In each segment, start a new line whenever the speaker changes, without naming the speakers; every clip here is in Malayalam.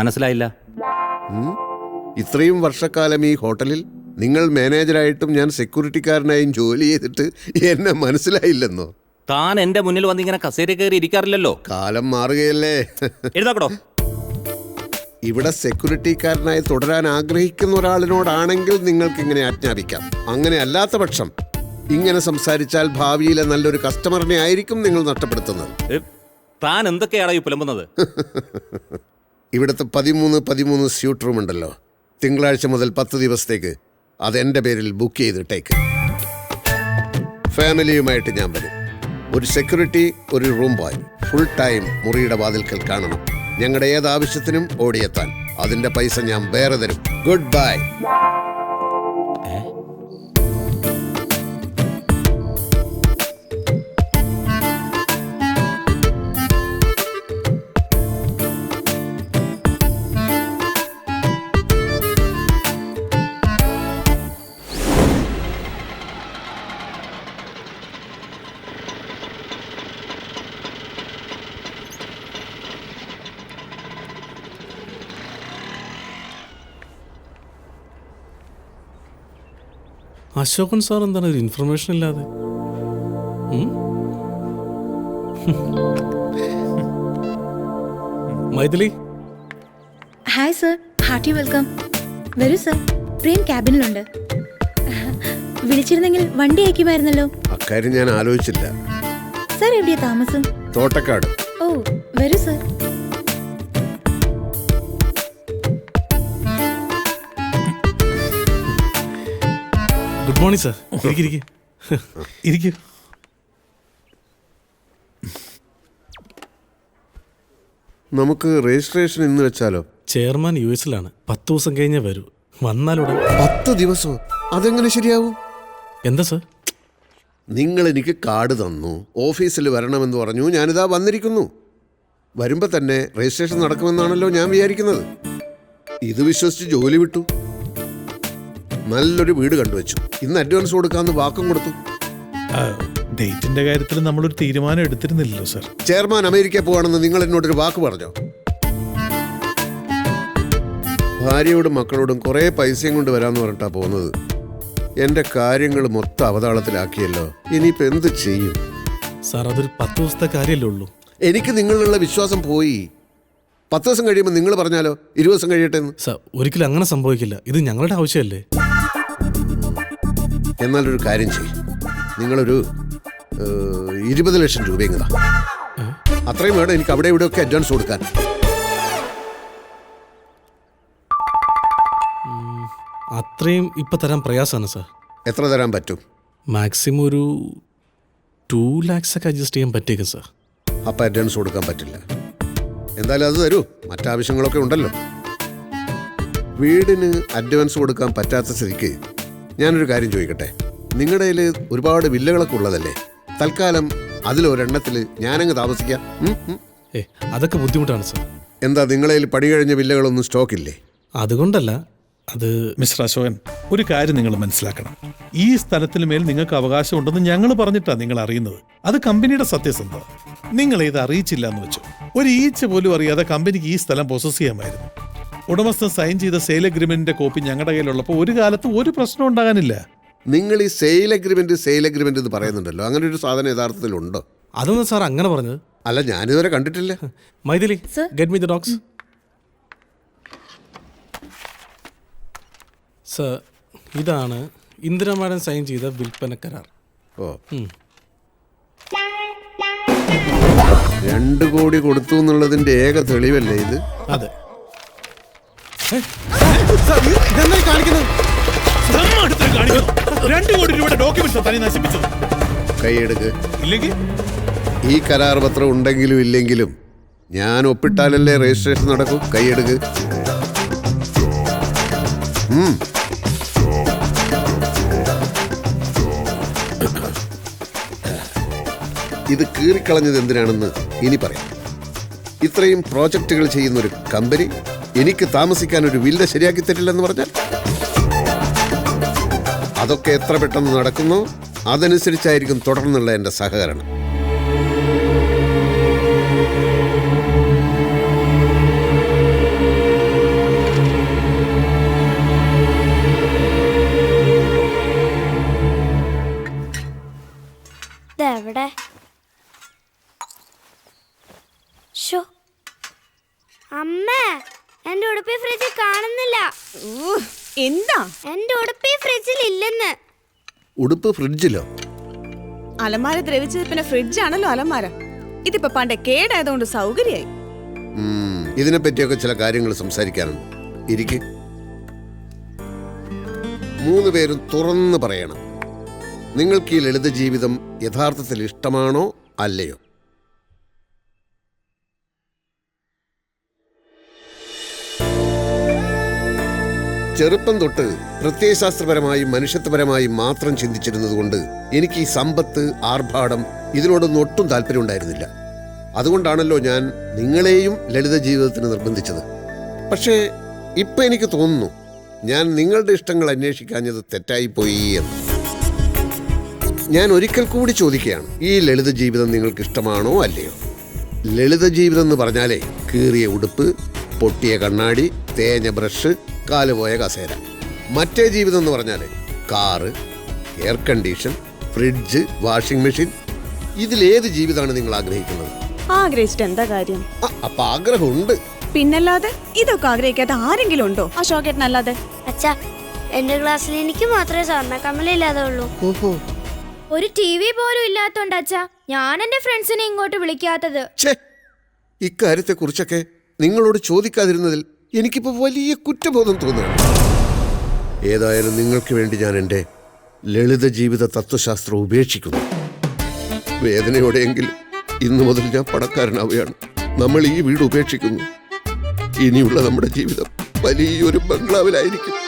മനസ്സിലായില്ല.
ഇത്രയും വർഷക്കാലം ഈ ഹോട്ടലിൽ നിങ്ങൾ മാനേജറായിട്ടും ഞാൻ സെക്യൂരിറ്റിക്കാരനായും ജോലി ചെയ്തിട്ട് എന്നെ മനസ്സിലായില്ലെന്നോ?
താൻ എന്റെ മുന്നിൽ വന്ന് ഇങ്ങനെ കസേര കയറി ഇരിക്കാറില്ലല്ലോ.
കാലം മാറുകയല്ലേ.
എഴുതാക്കടോ.
ഇവിടെ സെക്യൂരിറ്റിക്കാരനായി തുടരാൻ ആഗ്രഹിക്കുന്ന ഒരാളിനോടാണെങ്കിൽ നിങ്ങൾക്ക് ഇങ്ങനെ ആജ്ഞാപിക്കാം. അങ്ങനെ അല്ലാത്ത പക്ഷം ഇങ്ങനെ സംസാരിച്ചാൽ ഭാവിയിലെ നല്ലൊരു കസ്റ്റമറിനെ ആയിരിക്കും നിങ്ങൾ നഷ്ടപ്പെടുത്തുന്നത്.
താൻ എന്തൊക്കെയാണ് ഈ പുലമ്പുന്നത്?
ഇവിടുത്തെ 13 സ്യൂട്ട് റൂം ഉണ്ടല്ലോ, തിങ്കളാഴ്ച മുതൽ 10 ദിവസത്തേക്ക് അതെന്റെ പേരിൽ ബുക്ക് ചെയ്തിട്ടേക്ക്. ഫാമിലിയുമായിട്ട് ഞാൻ വരും. ഒരു സെക്യൂരിറ്റി, ഒരു റൂം ബോയ്, ഫുൾ ടൈം മുറിയുടെ വാതിൽക്കൽ കാണണം. ഞങ്ങളുടെ ഏതാവശ്യത്തിനും ഓടിയെത്താൻ. അതിന്റെ പൈസ ഞാൻ വേറെ തരും. Good bye.
അശോകൻ സാർ എന്താണ് ഒരു ഇൻഫർമേഷൻ ഇല്ലാതെ? Maithili.
Hi sir, hearty welcome. വരൂ സർ, പ്രേം ക്യാബിനിലുണ്ട്. വിളിച്ചിരുന്നെങ്കിൽ വണ്ടി അയക്കുമായിരുന്നല്ലോ.
അക്കാര്യം ഞാൻ ആലോചിച്ചില്ല.
സർ എവിടെയാ താമസം?
തോട്ടക്കാട്.
ഓ, വരൂ സർ.
Good morning sir. ഇരിക്കൂ.
നമുക്ക് രജിസ്ട്രേഷൻ ഇന്ന് വെച്ചാലോ?
ചെയർമാൻ US-ലാണ്. 10 ദിവസം കഴിഞ്ഞേ വരൂ. വന്നാലുടൻ.
10 ദിവസമോ? അതെങ്ങനെ ശരിയാവും?
എന്താ സാർ?
നിങ്ങൾ എനിക്ക് കാർഡ് തന്നു, ഓഫീസിൽ വരണമെന്ന് പറഞ്ഞു, ഞാനിതാ വന്നിരിക്കുന്നു. വരുമ്പോൾ തന്നെ രജിസ്ട്രേഷൻ നടക്കുമെന്നാണല്ലോ ഞാൻ വിചാരിക്കുന്നത്. ഇത് വിശ്വസിച്ച് ജോലി വിട്ടു. നല്ലൊരു വീട് കണ്ടുവച്ചു. ഇന്ന് അഡ്വാൻസ് കൊടുക്കാമെന്ന് വാക്കും കൊടുത്തു.
ഡേറ്റിന്റെ കാര്യത്തിൽ നമ്മളൊരു തീരുമാനം എടുത്തിരുന്നില്ലല്ലോ സർ.
ചെയർമാൻ അമേരിക്ക പോവാണെന്ന് നിങ്ങൾ എന്നോടൊരു വാക്ക് പറഞ്ഞോ? ഭാര്യയോടും മക്കളോടും കുറേ പൈസയും കൊണ്ട് വരാമെന്ന് പറഞ്ഞിട്ടാ പോകുന്നത്. എൻ്റെ കാര്യങ്ങൾ മൊത്തം അവതാളത്തിലാക്കിയല്ലോ. ഇനിയിപ്പോൾ എന്ത് ചെയ്യും?
സാർ, അതൊരു 10 ദിവസത്തെ കാര്യമല്ലേ ഉള്ളൂ.
എനിക്ക് നിങ്ങളിലുള്ള വിശ്വാസം പോയി. 10 ദിവസം കഴിയുമ്പോൾ നിങ്ങൾ പറഞ്ഞാലോ 20 ദിവസം കഴിയട്ടെ എന്ന്.
സാർ, ഒരിക്കലും അങ്ങനെ സംഭവിക്കില്ല. ഇത് ഞങ്ങളുടെ ആവശ്യമല്ലേ.
എന്നാലൊരു കാര്യം ചെയ്യും, നിങ്ങളൊരു 20 ലക്ഷം രൂപയും കൂടാ. അത്രയും വേണം എനിക്ക് അവിടെ ഇവിടെയൊക്കെ അഡ്വാൻസ് കൊടുക്കാൻ.
അത്രയും ഇപ്പം തരാൻ പ്രയാസമാണ് സാർ.
എത്ര തരാൻ പറ്റും?
മാക്സിമം ഒരു 2 lakhs ഒക്കെ അഡ്ജസ്റ്റ് ചെയ്യാൻ പറ്റിയേക്കും സാർ.
അപ്പം അഡ്വാൻസ് കൊടുക്കാൻ പറ്റില്ല. എന്തായാലും അത് തരൂ, മറ്റാവശ്യങ്ങളൊക്കെ ഉണ്ടല്ലോ. വീടിന് അഡ്വാൻസ് കൊടുക്കാൻ പറ്റാത്ത സ്ഥിതിക്ക് ഞാനൊരു കാര്യം ചോദിക്കട്ടെ. നിങ്ങളുടെ കയ്യിൽ ഒരുപാട് വില്ലകളൊക്കെ ഉള്ളതല്ലേ? തൽക്കാലം അതിലൊരെണ്ണത്തിൽ ഞാനങ്ങ് താമസിക്കാം.
അതൊക്കെ ബുദ്ധിമുട്ടാണ് സാർ.
എന്താ നിങ്ങളുടെ കയ്യിൽ പണി കഴിഞ്ഞ വില്ലകളൊന്നും സ്റ്റോക്കില്ലേ?
അതുകൊണ്ടല്ല, അത്
മിസ്റ്റർ അശോകൻ, ഒരു കാര്യം നിങ്ങൾ മനസ്സിലാക്കണം. ഈ സ്ഥലത്തിന് മേൽ നിങ്ങൾക്ക് അവകാശം ഉണ്ടെന്ന് ഞങ്ങൾ പറഞ്ഞിട്ടാണ് നിങ്ങൾ അറിയുന്നത്. അത് കമ്പനിയുടെ സത്യസന്ധത. നിങ്ങൾ ഇത് അറിയിച്ചില്ല എന്ന് വെച്ചു. ഒരു ഈച്ച പോലും അറിയാതെ കമ്പനിക്ക് ഈ സ്ഥലം പൊസസ് ചെയ്യാമായിരുന്നു. ഉടമസ്ഥൻ സൈൻ ചെയ്ത സെയിൽ അഗ്രിമെന്റിന്റെ കോപ്പി ഞങ്ങളുടെ കയ്യിലുള്ളപ്പോൾ ഒരു കാലത്ത് ഒരു പ്രശ്നം ഉണ്ടാകാനില്ല.
നിങ്ങൾ ഈ സെയിൽ അഗ്രിമെന്റ് എന്ന് പറയുന്നുണ്ടല്ലോ, അങ്ങനെ ഒരു സാധനം യഥാർത്ഥത്തിലുണ്ടോ?
അതൊന്നും സാർ അങ്ങനെ പറഞ്ഞത്
അല്ല, ഞാനിതുവരെ കണ്ടിട്ടില്ല.
Maithili, get me the dogs. Sir, ഇതാണ് ഇന്ദിര മാഡം സൈൻ ചെയ്ത വിൽപ്പന കരാർ.
ഓ, 2 കോടി കൊടുത്തു എന്നുള്ളതിന്റെ ഏക തെളിവല്ലേ ഇത്?
അതെ.
കൈയെടുക്ക്.
ഇല്ലെങ്കിൽ
ഈ കരാർ പത്രം ഉണ്ടെങ്കിലും ഇല്ലെങ്കിലും ഞാൻ ഒപ്പിട്ടാലല്ലേ രജിസ്ട്രേഷൻ നടക്കൂ. കൈയെടുക്ക്. ഇത് കീറിക്കളഞ്ഞത് എന്തിനാണെന്ന് ഇനി പറയാം. ഇത്രയും പ്രോജക്റ്റുകൾ ചെയ്യുന്ന ഒരു കമ്പനി എനിക്ക് താമസിക്കാൻ ഒരു വില്ല ശരിയാക്കി തരില്ലെന്ന് പറഞ്ഞാൽ അതൊക്കെ എത്ര പെട്ടെന്ന് നടക്കുന്നോ അതനുസരിച്ചായിരിക്കും തുടർന്നുള്ള എൻ്റെ സഹകരണം.
എന്താ?
എന്റെ ഉടുപ്പ് ഫ്രിഡ്ജിൽ ഇല്ലെന്ന്.
ഉടുപ്പ് ഫ്രിഡ്ജിലോ?
അലമാര ദ്രവിച്ചത് പിന്നെ ഫ്രിഡ്ജാണല്ലോ അലമാര. ഇതിപ്പോ പണ്ടേ കേടായതുകൊണ്ട് സൗകര്യായി.
ഇതിനെ പറ്റിയൊക്കെ ചില കാര്യങ്ങൾ സംസാരിക്കാനുണ്ട്. ഇരിക്ക്. 3 പേരും തുറന്ന് പറയണം, നിങ്ങൾക്ക് ഈ ലളിത ജീവിതം യഥാർത്ഥത്തിൽ ഇഷ്ടമാണോ അല്ലയോ? ചെറുപ്പം തൊട്ട് പ്രത്യയശാസ്ത്രപരമായും മനുഷ്യത്വപരമായും മാത്രം ചിന്തിച്ചിരുന്നതുകൊണ്ട് എനിക്ക് ഈ സമ്പത്ത്, ആർഭാടം ഇതിനോടൊന്നും ഒട്ടും താല്പര്യം ഉണ്ടായിരുന്നില്ല. അതുകൊണ്ടാണല്ലോ ഞാൻ നിങ്ങളെയും ലളിത ജീവിതത്തിന് നിർബന്ധിച്ചത്. പക്ഷേ ഇപ്പൊ എനിക്ക് തോന്നുന്നു ഞാൻ നിങ്ങളുടെ ഇഷ്ടങ്ങൾ അന്വേഷിക്കാഞ്ഞത് തെറ്റായിപ്പോയി എന്ന്. ഞാൻ ഒരിക്കൽ കൂടി ചോദിക്കുകയാണ്, ഈ ലളിത ജീവിതം നിങ്ങൾക്ക് ഇഷ്ടമാണോ അല്ലയോ? ലളിത ജീവിതം എന്ന് പറഞ്ഞാലേ കീറിയ ഉടുപ്പ്, പൊട്ടിയ കണ്ണാടി, തേഞ്ഞ ബ്രഷ്, കാലുപോയ കസേര. മറ്റേ ജീവിതം എന്ന് പറഞ്ഞാൽ car, air condition, fridge, washing machine. ഇതിലേത് ജീവിതമാണ് നിങ്ങൾ ആഗ്രഹിക്കുന്നത്?
ആഗ്രഹിച്ചിട്ട് എന്താ കാര്യം?
അപ്പൊ ആഗ്രഹമുണ്ട്.
പിന്നല്ലാതെ ഇതൊക്കെ ആഗ്രഹിക്കാത്ത ആരെങ്കിലും ഉണ്ടോ അശോകേട്ടനല്ലാതെ?
അച്ഛാ, എന്റെ ക്ലാസ്സിൽ എനിക്ക് മാത്രമേ സ്വർണ്ണ കമ്മലില്ലാതെ ഉള്ളൂ.
ഒരു TV പോലും ഇല്ലാത്തോണ്ട് അച്ഛാ ഞാൻ എന്റെ ഫ്രണ്ട്സിനെ ഇങ്ങോട്ട് വിളിക്കാത്തത്.
ഇക്കാര്യത്തെ കുറിച്ചൊക്കെ നിങ്ങളോട് ചോദിക്കാതിരുന്നതിൽ എനിക്കിപ്പോ വലിയ കുറ്റബോധം തോന്നുകയാണ്. ഏതായാലും നിങ്ങൾക്ക് വേണ്ടി ഞാൻ എൻ്റെ ലളിത ജീവിത തത്വശാസ്ത്രം ഉപേക്ഷിക്കുന്നു. വേദനയോടെയെങ്കിലും ഇന്നു മുതൽ ഞാൻ പണക്കാരനാവുകയാണ്. നമ്മൾ ഈ വീട് ഉപേക്ഷിക്കുന്നു. ഇനിയുള്ള നമ്മുടെ ജീവിതം വലിയൊരു ബംഗ്ലാവിലായിരിക്കും.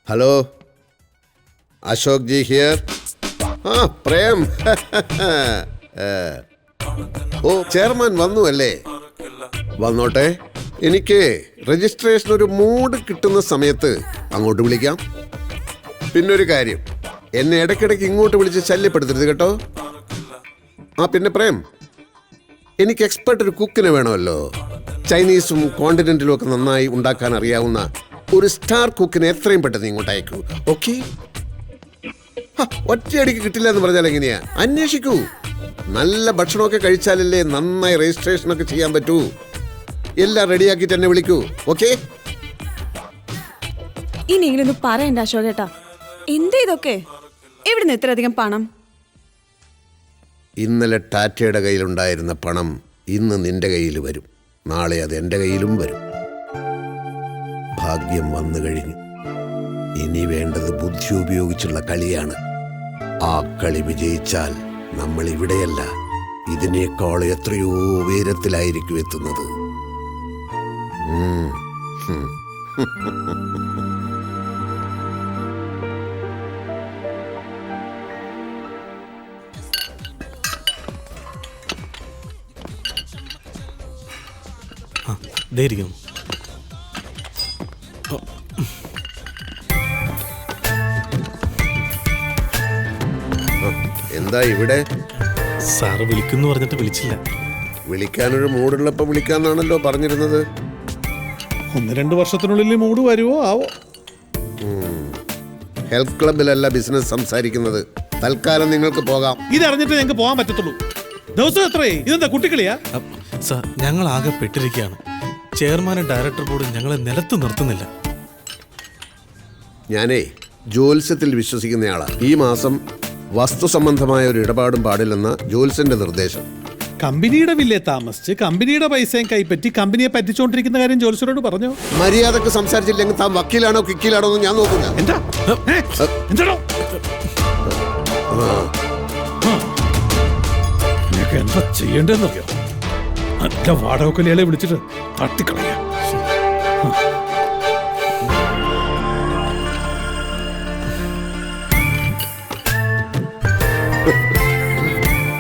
Hello, Ashok ji here. പ്രേം. ഓ, ചെയർമാൻ വന്നു അല്ലേ? വന്നോട്ടെ. എനിക്ക് രജിസ്ട്രേഷൻ ഒരു മൂഡ് കിട്ടുന്ന സമയത്ത് അങ്ങോട്ട് വിളിക്കാം. പിന്നൊരു കാര്യം, എന്നെ ഇടയ്ക്കിടയ്ക്ക് ഇങ്ങോട്ട് വിളിച്ച് ശല്യപ്പെടുത്തരുത് കേട്ടോ. പിന്നെ പ്രേം, എനിക്ക് എക്സ്പെർട്ട് ഒരു കുക്കിനെ വേണമല്ലോ. ചൈനീസും കോണ്ടിനെന്റിലും ഒക്കെ നന്നായി ഉണ്ടാക്കാൻ അറിയാവുന്ന ഒരു സ്റ്റാർ കുക്കിനെ എത്രയും പെട്ടെന്ന് ഇങ്ങോട്ട് അയക്കൂ. ഓക്കെ? ഒറ്റയടിക്ക് കിട്ടില്ല എന്ന് പറഞ്ഞാൽ എങ്ങനെയാ? അന്വേഷിക്കൂ. നല്ല ഭക്ഷണമൊക്കെ കഴിച്ചാലല്ലേ നന്നായി രജിസ്ട്രേഷനൊക്കെ ചെയ്യാൻ പറ്റൂ. എല്ലാം റെഡിയാക്കിയിട്ട് എന്നെ വിളിക്കൂ. ഓക്കെ?
ഇനിയെങ്കിലും പറയണ്ട അശോകേട്ടാ, എന്താ ഇതൊക്കെ? എവിടുന്ന് ഇത്രയധികം പണം?
ഇന്നലെ ടാറ്റയുടെ കയ്യിലുണ്ടായിരുന്ന പണം ഇന്ന് നിന്റെ കയ്യിൽ വരും. നാളെ അത് എൻ്റെ കയ്യിലും വരും. ഭാഗ്യം വന്നു കഴിഞ്ഞു. ഇനി വേണ്ടത് ബുദ്ധി ഉപയോഗിച്ചുള്ള കളിയാണ്. ആ കളി വിജയിച്ചാൽ നമ്മൾ ഇവിടെയല്ല, ഇതിനേക്കാൾ എത്രയോ ഉയരത്തിലായിരിക്കും എത്തുന്നത്.
ധൈര്യം.
എന്താ ഇവിടെ?
സാറ് വിളിക്കുന്നു പറഞ്ഞിട്ട് വിളിച്ചില്ല.
വിളിക്കാനൊരു മൂടുള്ളപ്പോ വിളിക്കാന്നാണല്ലോ പറഞ്ഞിരുന്നത്.
1-2 വർഷത്തിനുള്ളിൽ മൂഡ് വരുവോ ആവോ.
ഹെൽത്ത് ക്ലബിലല്ല ബിസിനസ് സംസാരിക്കുന്നത്. തൽക്കാലം നിങ്ങൾക്ക് പോകാം.
ഇതറിഞ്ഞിട്ട് ഞങ്ങൾക്ക് പോകാൻ പറ്റത്തുള്ളൂ. ദിവസം എത്രയേ? ഇതെന്താ കുട്ടിക്കളിയാ?
സാർ, ഞങ്ങൾ ആകെ പെട്ടിരിക്കുകയാണ്. ചെയർമാനും ഡയറക്ടർ ബോർഡും ഞങ്ങളെ നിലത്ത് നിർത്തുന്നില്ല.
ഞാനേ ജ്യോത്സ്യത്തിൽ വിശ്വസിക്കുന്നയാളാ. ഈ മാസം വസ്തു സംബന്ധമായ ഒരു ഇടപാടും പാടില്ലെന്ന ജ്യോത്സ്യന്റെ നിർദ്ദേശം.
കമ്പനിയുടെ വില്ലേ താമസിച്ച് കമ്പനിയുടെ പൈസയും കൈപ്പറ്റി കമ്പനിയെ പറ്റിച്ചോണ്ടിരിക്കുന്ന കാര്യം ജോത്സ്യരോട് പറഞ്ഞോ?
മര്യാദക്ക് സംസാരിച്ചില്ലെങ്കിൽ താൻ വക്കീലാണോ കിക്കീലാണോ എന്ന് ഞാൻ നോക്കില്ല.
എന്താ എന്താ ചെയ്യേണ്ടതെന്നറിയോ? നല്ല വാടകക്കൊലയാളെ വിളിച്ചിട്ട് തട്ടിക്കളയാ.